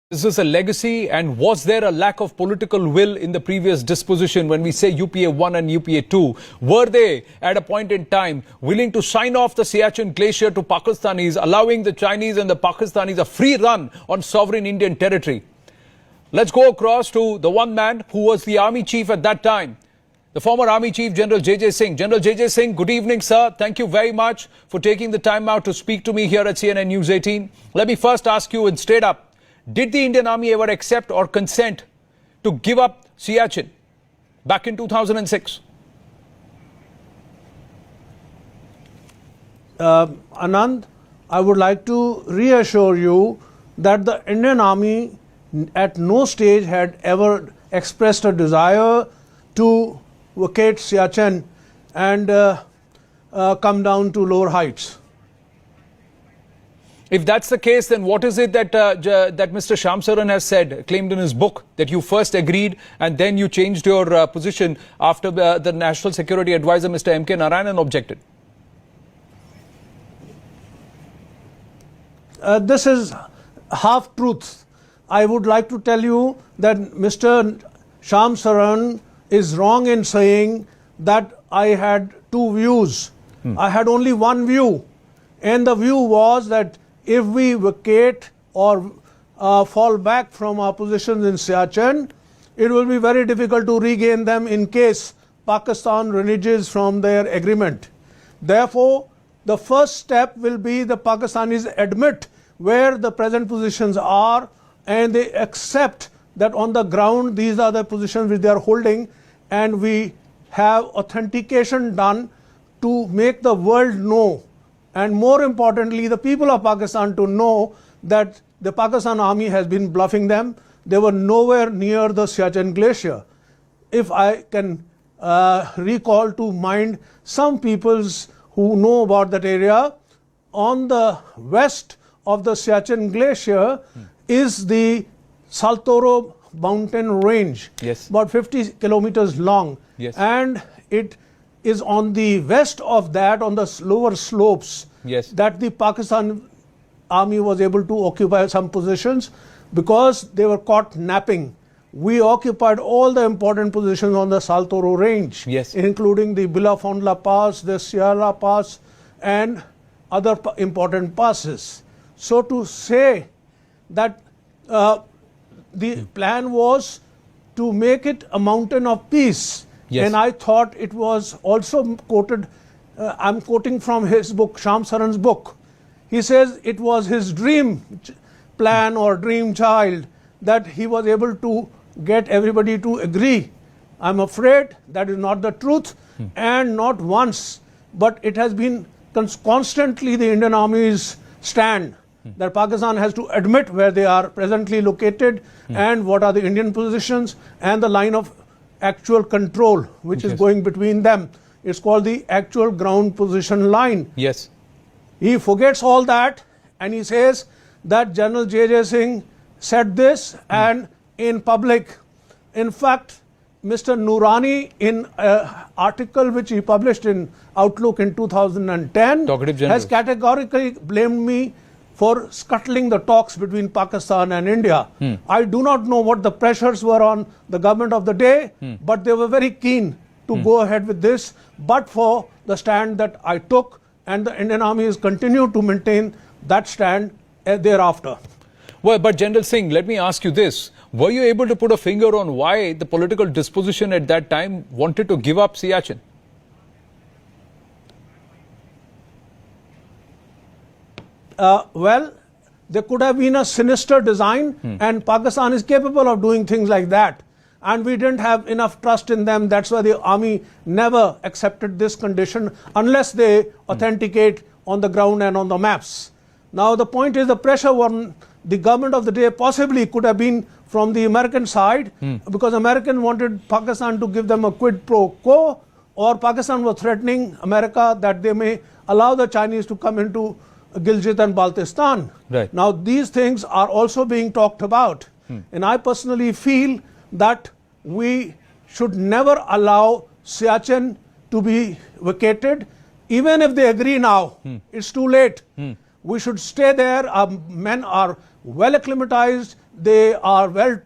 Is this a legacy, and was there a lack of political will in the previous disposition when we say UPA 1 and UPA 2? Were they at a point in time willing to sign off the Siachen Glacier to Pakistanis, allowing the Chinese and the Pakistanis a free run on sovereign Indian territory? Let's go across to the one man who was the army chief at that time, the former Army Chief General J.J. Singh. General J.J. Singh, good evening, sir. Thank you very much for taking the time out to speak to me here at CNN News 18. Let me first ask you in straight up, did the Indian Army ever accept or consent to give up Siachen back in 2006? Anand, I would like to reassure you that the Indian Army at no stage had ever expressed a desire to vacate Siachen and come down to lower heights. If that's the case, then what is it that that Mr. Shyam Saran has said, claimed in his book, that you first agreed and then you changed your position after the National Security Advisor, Mr. M.K. Narayanan, objected? This is half-truth. I would like to tell you that Mr. Shyam Saran is wrong in saying that I had two views. I had only one view, and the view was that if we vacate or fall back from our positions in Siachen, it will be very difficult to regain them in case Pakistan reneges from their agreement. Therefore, the first step will be the Pakistanis admit where the present positions are and they accept that on the ground these are the positions which they are holding, and we have authentication done to make the world know, and more importantly the people of Pakistan to know, that the Pakistan Army has been bluffing them. They were nowhere near the Siachen Glacier. If I can recall to mind some peoples who know about that area, on the west of the Siachen Glacier is the Saltoro mountain range, yes, about 50 kilometers long, yes, and it is on the west of that, on the lower slopes, yes, that the Pakistan Army was able to occupy some positions because they were caught napping. We occupied all the important positions on the Saltoro range, yes, including the Bilafondla Pass, the Sierra Pass, and other important passes. So to say that the plan was to make it a mountain of peace, yes, and I thought it was also quoted, I'm quoting from his book, Shyam Saran's book. He says it was his dream plan or dream child that he was able to get everybody to agree. I'm afraid that is not the truth, and not once, but it has been constantly the Indian Army's stand that Pakistan has to admit where they are presently located and what are the Indian positions and the line of actual control which is going between them. It's called the actual ground position line. yes. He forgets all that and he says that General J.J. Singh said this and in public. In fact, Mr. Noorani, in an article which he published in Outlook in 2010, has categorically blamed me for scuttling the talks between Pakistan and India. I do not know what the pressures were on the government of the day, but they were very keen to go ahead with this, but for the stand that I took, and the Indian Army has continued to maintain that stand thereafter. Well, but General Singh, let me ask you this. Were you able to put a finger on why the political disposition at that time wanted to give up Siachen? Well, there could have been a sinister design, and Pakistan is capable of doing things like that. And we didn't have enough trust in them. That's why the army never accepted this condition unless they authenticate on the ground and on the maps. Now, the point is the pressure on the government of the day possibly could have been from the American side, because American wanted Pakistan to give them a quid pro quo, or Pakistan was threatening America that they may allow the Chinese to come into Gilgit and Baltistan. Right. Now, these things are also being talked about. And I personally feel that we should never allow Siachen to be vacated. Even if they agree now, it's too late. We should stay there. Our men are well acclimatized. they are well